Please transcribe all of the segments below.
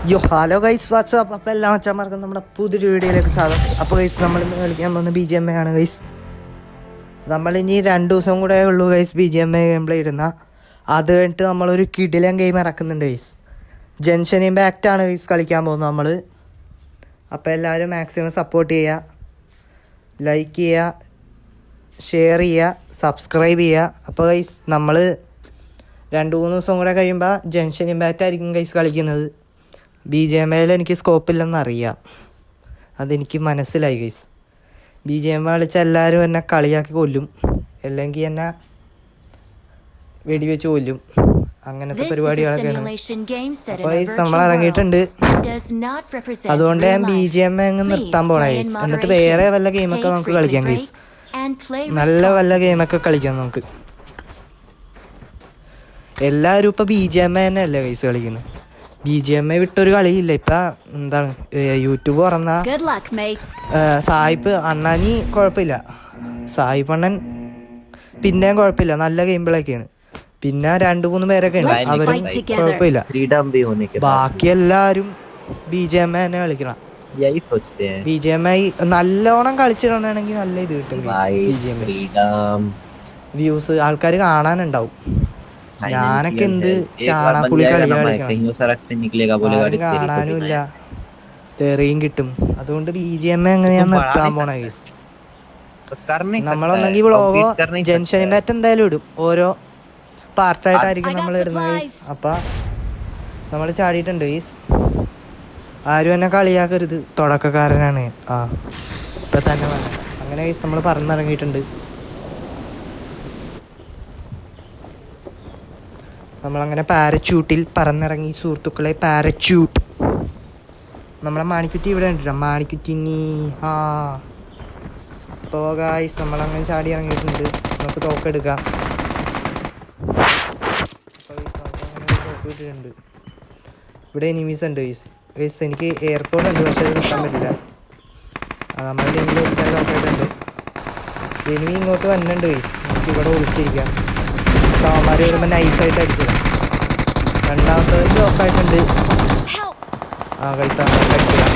Hello guys WhatsApp. അപ്പോൾ എല്ലാ മച്ചാന്മാർക്കും നമ്മുടെ പുതിയൊരു വീഡിയോയിലേക്ക് സ്വാഗതം. അപ്പോൾ ഗൈസ് നമ്മളിന്ന് കളിക്കാൻ പോകുന്ന BGMI ആണ് ഗൈസ്. നമ്മളിനി 2 ദിവസം കൂടെ ഉള്ളൂ ഗൈസ് BGMI ഗെയിം പ്ലേ ഇടുന്ന. അത് കഴിഞ്ഞിട്ട് നമ്മളൊരു കിടിലൻ ഗെയിം ഇറക്കുന്നുണ്ട് ഗൈസ്. ജംഗ്ഷൻ ഇമ്പാക്റ്റ് ആണ് ഗൈസ് കളിക്കാൻ പോകുന്നത് നമ്മൾ. അപ്പോൾ എല്ലാവരും മാക്സിമം സപ്പോർട്ട് ചെയ്യുക, ലൈക്ക് ചെയ്യുക, ഷെയർ ചെയ്യുക, സബ്സ്ക്രൈബ് ചെയ്യുക. അപ്പോൾ ഗൈസ് നമ്മൾ 2-3 ദിവസം കൂടെ കഴിയുമ്പോൾ ജംഗ്ഷൻ ഇമ്പാക്റ്റ് ആയിരിക്കും ഗൈസ് കളിക്കുന്നത്. BGMIയിൽ എനിക്ക് സ്കോപ്പില്ലെന്ന് അറിയാം, അതെനിക്ക് മനസ്സിലായി ഗൈസ്. BGMI കളിച്ച എല്ലാവരും എന്നെ കളിയാക്കി കൊല്ലും, അല്ലെങ്കിൽ എന്നെ വെടിവെച്ച് കൊല്ലും. അങ്ങനത്തെ പരിപാടികളൊക്കെയാണ്. അപ്പോൾ ഗൈസ് നമ്മൾ ഇറങ്ങിയിട്ടുണ്ട്. അതുകൊണ്ട് ഞാൻ BGMI അങ്ങ് നിർത്താൻ പോണേ ഗൈസ്. എന്നിട്ട് വേറെ വല്ല ഗെയിമൊക്കെ നമുക്ക് കളിക്കാം ഗൈസ്. നല്ല വല്ല ഗെയിമൊക്കെ കളിക്കാം നമുക്ക്. എല്ലാവരും ഇപ്പോൾ BGMI തന്നെ അല്ലേ ഗൈസ് കളിക്കുന്നത്. BGMI വിട്ടൊരു കളിയില്ല. ഇപ്പം എന്താണ് യൂട്യൂബ് തുറന്നാ സായിപ്പ് അണ്ണാനി കുഴപ്പമില്ല, സായിപ്പ് അണ്ണൻ പിന്നെയും കുഴപ്പമില്ല, നല്ല ഗെയിമുകളൊക്കെയാണ്. പിന്നെ 2-3 പേരൊക്കെ ഉണ്ട്, അവരും കുഴപ്പമില്ല. ബാക്കി എല്ലാവരും BGMI തന്നെ കളിക്കണം. BGMI നല്ലോണം കളിച്ചിടണമെങ്കിൽ നല്ല ഇത് കിട്ടും. വ്യൂസ് ആൾക്കാർ കാണാനുണ്ടാവും. ഞാനൊക്കെ എന്ത് ചാണാപ്പുളി കാണാനുമില്ല, തെറിയും കിട്ടും. അതുകൊണ്ട് BGMI അങ്ങനെ ഞാൻ നിർത്താൻ പോണ കേസ്. നമ്മളൊന്നെങ്കിൽ വ്ളോഗോ ജംഗ്ഷൻ ഇമ്പാക്റ്റ് എന്തായാലും ഇടും, ഓരോ പാർട്ടായിട്ടായിരിക്കും നമ്മൾ ഇടുന്നത് കേസ്. അപ്പം നമ്മൾ ചാടിയിട്ടുണ്ട് കേസ്. ആരും എന്നെ കളിയാക്കരുത്, തുടക്കക്കാരനാണ്. ഇപ്പം തന്നെ പറഞ്ഞത് അങ്ങനെ കേസ്. നമ്മൾ പറന്നിറങ്ങിയിട്ടുണ്ട്. നമ്മളങ്ങനെ പാരച്യൂട്ടിൽ പറന്നിറങ്ങി സുഹൃത്തുക്കളെ. പാരച്യൂട്ട് നമ്മളെ മാണിക്കുറ്റി ഇവിടെ ഉണ്ടല്ലോ, മാണിക്കുറ്റിനി. അപ്പോൾ ഗായ്സ് നമ്മളങ്ങനെ ചാടി ഇറങ്ങിയിട്ടുണ്ട്. നമുക്ക് തോക്കെടുക്കാം. തോക്കിട്ടുണ്ട്. ഇവിടെ എനിമീസ് ഉണ്ട് ഗൈസ്. ഗൈസ് എനിക്ക് എയർപോർട്ട് ഉണ്ട്, പക്ഷേ അത് കിട്ടാൻ പറ്റില്ല. നമ്മളുടെ തോക്കായിട്ടുണ്ട്. എനിമി ഇങ്ങോട്ട് വന്നിട്ടുണ്ട് ഗൈസ്. നമുക്ക് ഇവിടെ ഒളിച്ചിരിക്കാം. അവന്മാർ വരുമ്പോൾ നൈസായിട്ട് അടിച്ചിടാം. രണ്ടാമത്തെ ലോക്കായിട്ടുണ്ട്. കൈസ അടിച്ചിടാം.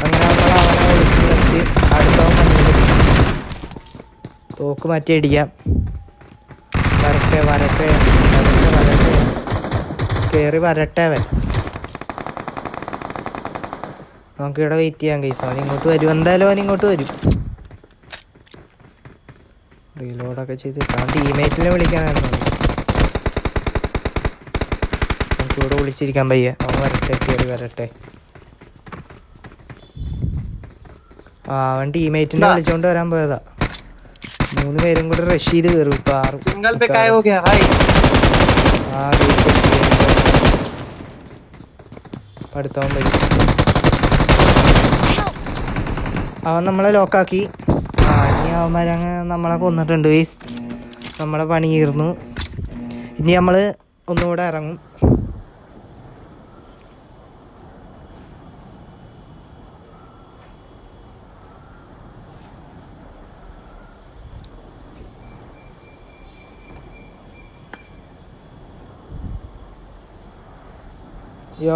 അങ്ങനെ നമ്മൾ അവനെ ഒളിച്ച് കളിച്ച് അടുത്തവൻ വന്നിട്ട് തോക്ക് മാറ്റി അടിക്കാം. വരട്ടെ വരട്ടെ വരട്ടെ വരട്ടെ കയറി വരട്ടെ അവൻ. നമുക്കിവിടെ വെയിറ്റ് ചെയ്യാം കൈസ. അവൻ ഇങ്ങോട്ട് വരും, എന്തായാലും അവൻ ഇങ്ങോട്ട് വരും. റീലോഡൊക്കെ ചെയ്ത് ടീമേറ്റിനെ വിളിക്കാനായിരുന്നു. നമുക്കിവിടെ വിളിച്ചിരിക്കാൻ പയ്യ. അവൻ വരട്ടെ, കയറി വരട്ടെ. അവൻ ടീമേറ്റിനെ വിളിച്ചോണ്ട് വരാൻ പോയതാ. 3 പേരും കൂടെ റഷ് ചെയ്ത് കയറും. ഇപ്പൊ 6 അടുത്തവൻ വരും. അവൻ നമ്മളെ ലോക്കാക്കി. ഇനി അവന്മാരങ്ങ് നമ്മളെ കൊന്നിട്ടുണ്ട് ഗൈസ്. നമ്മളെ പണി തീർന്നു. ഇനി നമ്മൾ ഒന്നുകൂടെ ഇറങ്ങും.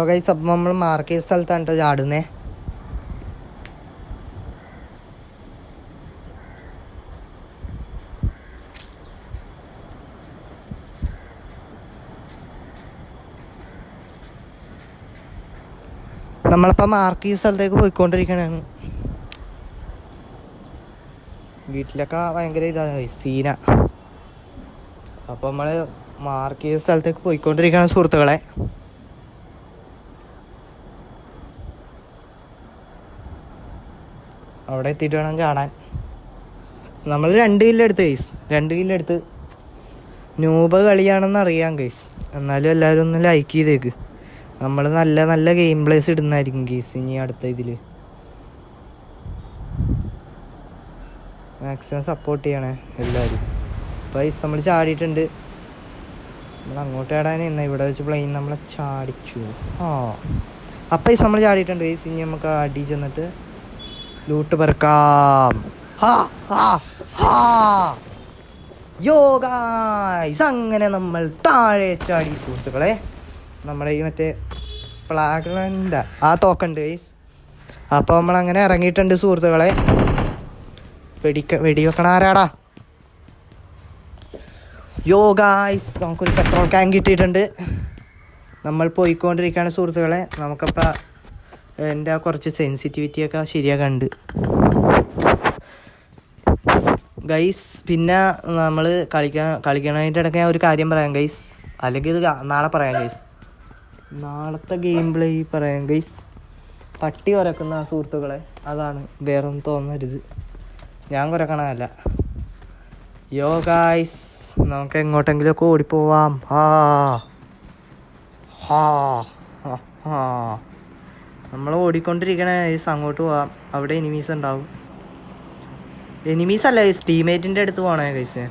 ഗൈസ് അപ്പം നമ്മൾ മാർക്ക് ചെയ്ത സ്ഥലത്താണ് കേട്ടോ ചാടുന്നേ. നമ്മളിപ്പോൾ മാർക്ക് ചെയ്ത സ്ഥലത്തേക്ക് പോയിക്കൊണ്ടിരിക്കണതാണ്. വീട്ടിലൊക്കെ ഭയങ്കര ഇതാണ് സീന. അപ്പോൾ നമ്മൾ മാർക്ക് ചെയ്ത സ്ഥലത്തേക്ക് പോയിക്കൊണ്ടിരിക്കുകയാണ് സുഹൃത്തുക്കളെ. അവിടെ എത്തിയിട്ട് വേണം ചാടാൻ. നമ്മൾ 2 കില്ലെടുത്ത് ഗൈസ്, 2 കില്ലെടുത്ത്. നൂബ് കളിയാണെന്ന് അറിയാം ഗൈസ്, എന്നാലും എല്ലാവരും ഒന്ന് ലൈക്ക് ചെയ്തേക്ക്. നമ്മൾ നല്ല നല്ല ഗെയിം പ്ലേസ് ഇടുന്നതായിരിക്കും ഗീസ് ഇനി അടുത്ത ഇതിൽ. മാക്സിമം സപ്പോർട്ട് ചെയ്യണേ എല്ലാവരും. അപ്പോൾ നമ്മൾ ചാടിയിട്ടുണ്ട്. നമ്മൾ അങ്ങോട്ട് ചാടാൻ എന്നാ ഇവിടെ വെച്ച് പ്ലെയിൻ നമ്മളെ ചാടിച്ചു. അപ്പോൾ നമ്മൾ ചാടിയിട്ടുണ്ട് ഗീസ്. ഇനി നമുക്ക് അടി ചെന്നിട്ട് ലൂട്ട് പെറുക്കാം. യോ ഗായ്സ്, അങ്ങനെ നമ്മൾ താഴെ ചാടി സുഹൃത്തുക്കളെ. നമ്മുടെ ഈ മറ്റേ പ്ലാഗ്ലൻ്റെ ആ തോക്കുണ്ട് ഗൈസ്. അപ്പോൾ നമ്മളങ്ങനെ ഇറങ്ങിയിട്ടുണ്ട് സുഹൃത്തുക്കളെ. വെടിവെക്കണ ആരാടാ? യോ ഗായ്സ്, നമുക്കൊരു പെട്രോൾ ക്യാൻ കിട്ടിയിട്ടുണ്ട്. നമ്മൾ പോയിക്കൊണ്ടിരിക്കുകയാണ് സുഹൃത്തുക്കളെ. നമുക്കപ്പോൾ എൻ്റെ കുറച്ച് സെൻസിറ്റിവിറ്റിയൊക്കെ ശരിയാക്കുന്നുണ്ട് ഗൈസ്. പിന്നെ നമ്മൾ കളിക്കണതിൻ്റെ ഇടയ്ക്ക് ഞാൻ ഒരു കാര്യം പറയാം ഗൈസ്, അല്ലെങ്കിൽ ഇത് നാളെ പറയാം ഗൈസ്. നാളത്തെ ഗെയിം പ്ലേ പറയാം ഗൈസ്. പട്ടി കുരക്കുന്ന സുഹൃത്തുക്കളെ, അതാണ്, വേറൊന്നും തോന്നരുത്, ഞാൻ കുരക്കണതല്ല. യോ ഗായ്സ്, നമുക്ക് എങ്ങോട്ടെങ്കിലുമൊക്കെ ഓടിപ്പോവാം. നമ്മൾ ഓടിക്കൊണ്ടിരിക്കണ ഗൈസ്, അങ്ങോട്ട് പോവാം. അവിടെ എനിമീസ് ഉണ്ടാവും. എനിമീസ് അല്ല ഗൈസ്, ടീമേറ്റിൻ്റെ അടുത്ത് പോകണേ ഗൈസ്.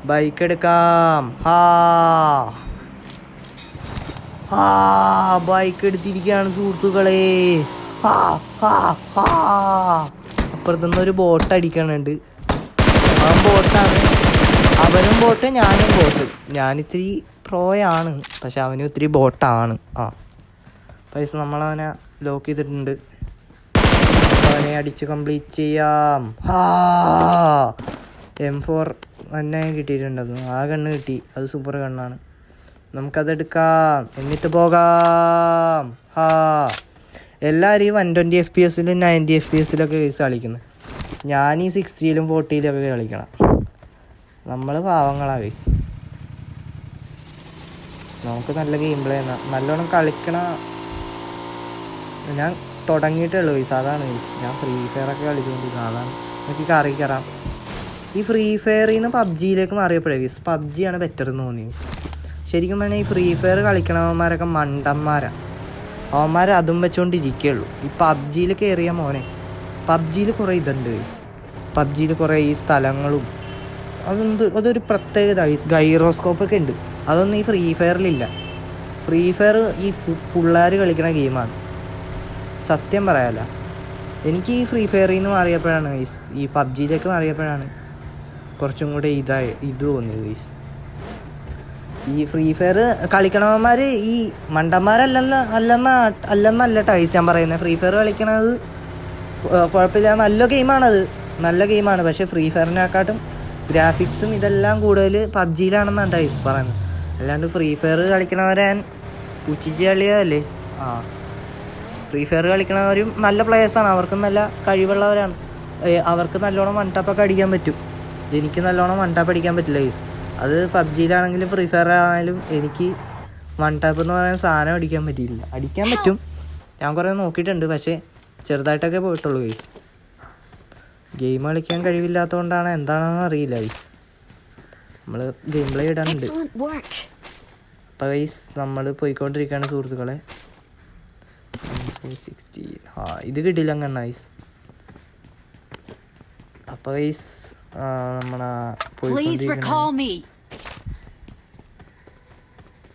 ബൈക്ക് എടുക്കാം. ബൈക്ക് എടുത്തിരിക്കുകയാണ് സുഹൃത്തുക്കളെ. അപ്പുറത്തുനിന്നൊരു ബോട്ട് അടിക്കണുണ്ട്. അവൻ ബോട്ടാണ്, അവനും ബോട്ട് ഞാനും ബോട്ട്. ഞാനിത്തിരി പ്രോയാണ്, പക്ഷെ അവനും ഇത്തിരി ബോട്ടാണ്. പൈസ നമ്മളവനെ ലോക്ക് ചെയ്തിട്ടുണ്ട്. അവനെ അടിച്ച് കംപ്ലീറ്റ് ചെയ്യാം. M4 തന്നെ കിട്ടിയിട്ടുണ്ടത്. ആ ഗണ്ണ് കിട്ടി, അത് സൂപ്പർ ഗണ്ണാണ്. നമുക്കതെടുക്കാം, എന്നിട്ട് പോകാം. എല്ലാവരും 120 FPS 90 FPS കേസ് കളിക്കുന്നത്. ഞാൻ ഈ 60 40 കളിക്കണം. നമ്മൾ പാവങ്ങളാ കേസ്. നമുക്ക് നല്ല ഗെയിം പ്ലേ നല്ലോണം കളിക്കണ. ഞാൻ തുടങ്ങിയിട്ടേ ഉള്ളൂ കേസ്, അതാണ് കേസ്. ഞാൻ ഫ്രീ ഫയറൊക്കെ കളിച്ചുകൊണ്ടിരിക്കുന്നത്, അതാണ് എനിക്ക് കറി കയറാം. ഈ ഫ്രീ ഫയറിൽ നിന്ന് പബ്ജിയിലേക്ക് മാറിയപ്പോഴേ കേസ് പബ്ജിയാണ് ബെറ്റർ എന്ന് തോന്നി കേസ്. ശരിക്കും പറഞ്ഞാൽ ഈ ഫ്രീ ഫയർ കളിക്കണവന്മാരൊക്കെ മണ്ടന്മാരാണ്. അവന്മാർ അതും വെച്ചുകൊണ്ടിരിക്കുകയുള്ളൂ. ഈ പബ്ജിയിൽ കയറിയ മോനെ, പബ്ജിയിൽ കുറേ ഇതുണ്ട് ഗൈസ്. പബ്ജിയിൽ കുറേ ഈ സ്ഥലങ്ങളും അതൊരു പ്രത്യേകത ഗൈസ്. ഗൈറോസ്കോപ്പൊക്കെ ഉണ്ട്, അതൊന്നും ഈ ഫ്രീ ഫയറിലില്ല. ഫ്രീ ഫയർ ഈ പിള്ളേർ കളിക്കുന്ന ഗെയിമാണ്, സത്യം പറയാല്ല. എനിക്ക് ഈ ഫ്രീ ഫയറിൽ നിന്ന് മാറിയപ്പോഴാണ് ഗൈസ്, ഈ പബ്ജിയിലേക്ക് മാറിയപ്പോഴാണ് കുറച്ചും കൂടെ ഇത് തോന്നിയത് ഗൈസ്. ഈ ഫ്രീ ഫയർ കളിക്കണവന്മാർ ഈ മണ്ടന്മാരല്ലെന്നല്ല ടൈസ് ഞാൻ പറയുന്നത്. ഫ്രീ ഫയർ കളിക്കണത് കുഴപ്പമില്ല, നല്ല ഗെയിമാണത്, നല്ല ഗെയിമാണ്. പക്ഷേ ഫ്രീ ഫയറിനെക്കാട്ടും ഗ്രാഫിക്സും ഇതെല്ലാം കൂടുതൽ പബ്ജിയിലാണെന്നാണ് ടൈസ് പറയുന്നത്. അല്ലാണ്ട് ഫ്രീ ഫയർ കളിക്കണവരെ പുച്ഛിച്ച് കളിയതല്ലേ. ഫ്രീ ഫയർ കളിക്കണവരും നല്ല പ്ലേയേഴ്സാണ്, അവർക്ക് നല്ല കഴിവുള്ളവരാണ്. അവർക്ക് നല്ലോണം വൺ ടാപ്പൊക്കെ അടിക്കാൻ പറ്റും. എനിക്ക് നല്ലോണം വൺ ടാപ്പ് അടിക്കാൻ പറ്റില്ല ഗൈസ്. അത് പബ്ജിയിലാണെങ്കിലും ഫ്രീ ഫയർ ആണെങ്കിലും എനിക്ക് വൺ ടാപ്പ് എന്ന് പറയുന്ന സാധനം അടിക്കാൻ പറ്റിയില്ല. അടിക്കാൻ പറ്റും, ഞാൻ കുറേ നോക്കിയിട്ടുണ്ട്, പക്ഷേ ചെറുതായിട്ടൊക്കെ പോയിട്ടുള്ളൂ ഗൈസ്. ഗെയിം കളിക്കാൻ കഴിവില്ലാത്തതുകൊണ്ടാണ് എന്താണെന്ന് അറിയില്ല ഗൈസ്. നമ്മൾ ഗെയിം പ്ലേ ഇടാനുണ്ട്. അപ്പോൾ ഗൈസ് നമ്മൾ പോയിക്കൊണ്ടിരിക്കുകയാണ് സുഹൃത്തുക്കളെ. 416 ഇത് കിട്ടില്ല അങ്ങനെ ഗൈസ്. അപ്പോൾ ഗൈസ് നമ്മളെ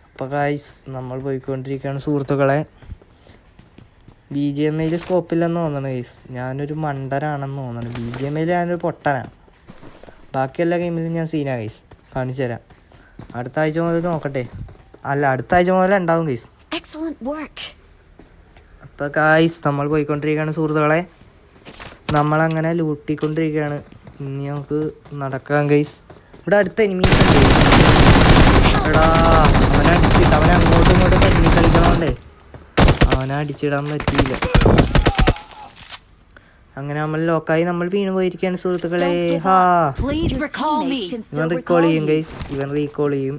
അപ്പോൾ ഗൈസ് നമ്മൾ പോയിക്കൊണ്ടിരിക്കുകയാണ് സുഹൃത്തുക്കളെ. BGMI സ്കോപ്പില്ലെന്ന് തോന്നണം ഗൈസ്. ഞാനൊരു മണ്ടനാണെന്ന് തോന്നണം. BGMI ഞാനൊരു പൊട്ടനാണ്. ബാക്കി എല്ലാ ഗെയിമിലും ഞാൻ സീനാ ഗൈസ്, കാണിച്ചു തരാം. അടുത്ത ആഴ്ച മുതൽ നോക്കട്ടെ, അല്ല അടുത്ത ആഴ്ച മുതൽ ഉണ്ടാവും ഗൈസ്. അപ്പോൾ ഗൈസ് നമ്മൾ പോയിക്കൊണ്ടിരിക്കുകയാണ് സുഹൃത്തുക്കളെ. നമ്മളങ്ങനെ ലൂട്ടിക്കൊണ്ടിരിക്കുകയാണ്. ഇനി നമുക്ക് നടക്കാം ഗൈസ്. ഇവിടെ അടുത്ത എനിമീസ് ഉണ്ട്. എടാ അവനെ അങ്ങോട്ടും ഇങ്ങോട്ടും എനിമി കളിക്കണോണ്ടേ അവനെ അടിച്ചിടാൻ പറ്റിയില്ല. അങ്ങനെ നമ്മൾ ലോക്കായി നമ്മൾ വീണ് പോയിരിക്കുകയാണ് സുഹൃത്തുക്കളെ. ഇവൻ റീകോൾ ചെയ്യും ഗൈസ്, ഇവൻ റീകോൾ ചെയ്യും.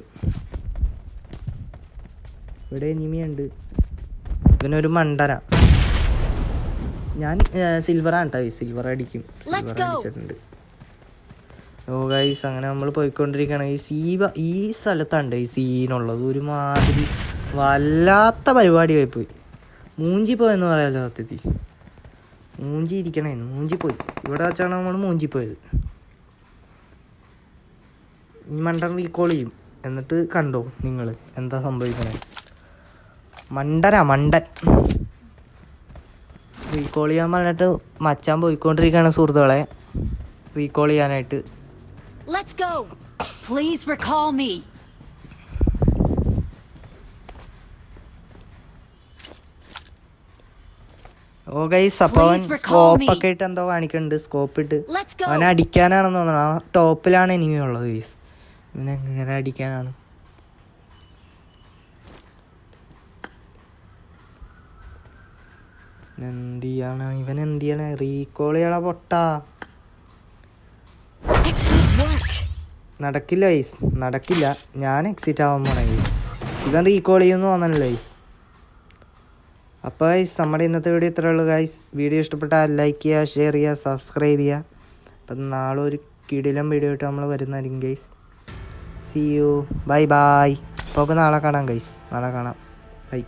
ഇവിടെ എനിമിയുണ്ട്, ഇവനൊരു മണ്ടന. ഞാൻ സിൽവറാണ് കേട്ടോ, സിൽവർ അടിക്കും, സിൽവർ അടിച്ചിട്ടുണ്ട്. ഓ ഗൈസ് അങ്ങനെ നമ്മൾ പോയിക്കൊണ്ടിരിക്കുകയാണ്. ഈ സ്ഥലത്താണ് ഈ സീനുള്ളത്. ഒരുമാതിരി വല്ലാത്ത പരിപാടി ആയിപ്പോയി. മൂഞ്ചി പോയെന്ന് പറയാമല്ലോ സത്യത്തിൽ. മൂഞ്ചി ഇരിക്കണേന്ന്, മൂഞ്ചി പോയി. ഇവിടെ വെച്ചാണ് നമ്മൾ മൂഞ്ചി പോയത്. ഈ മണ്ടൻ റീകോൾ ചെയ്യും, എന്നിട്ട് കണ്ടോ നിങ്ങൾ എന്താ സംഭവിക്കണേ. മണ്ടൻ റീകോൾ ചെയ്യാൻ പറഞ്ഞിട്ട് മച്ചാൻ പോയിക്കൊണ്ടിരിക്കുകയാണ് സുഹൃത്തുക്കളെ, റീകോൾ ചെയ്യാനായിട്ട്. ഓ ഗൈസ് അപ്പോൾ അവൻ സ്കോപ്പൊക്കെ ഇട്ട് എന്തോ കാണിക്കുന്നുണ്ട്. സ്കോപ്പ് ഇട്ട് അവനെ അടിക്കാനാണെന്ന് തോന്നണം. ആ ടോപ്പിലാണ് എനിമി ഉള്ളത് ഗൈസ്. ഇവനെ എങ്ങനെ അടിക്കാനാണ്? ഇവൻ എന്ത് ചെയ്യണ? റീകോൾ ചെയ്യണ പൊട്ടാ. നടക്കില്ല ഗൈസ്, നടക്കില്ല. ഞാൻ എക്സിറ്റ് ആവാൻ പോണേ ഗൈസ്. ഇവൻ റീകോൾ ചെയ്യുമെന്ന് തോന്നണല്ലോ ഗൈസ്. അപ്പോൾ ഗൈസ് നമ്മുടെ ഇന്നത്തെ വീഡിയോ ഇത്രയേ ഉള്ളൂ ഗൈസ്. വീഡിയോ ഇഷ്ടപ്പെട്ടാൽ ലൈക്ക് ചെയ്യുക, ഷെയർ ചെയ്യുക, സബ്സ്ക്രൈബ് ചെയ്യുക. അപ്പം നാളെ ഒരു കിടിലം വീഡിയോ ആയിട്ട് നമ്മൾ വരുന്നതായിരിക്കും guys. See you, bye bye. അപ്പോൾ നാളെ കാണാം ഗൈസ്, നാളെ കാണാം. ബൈ.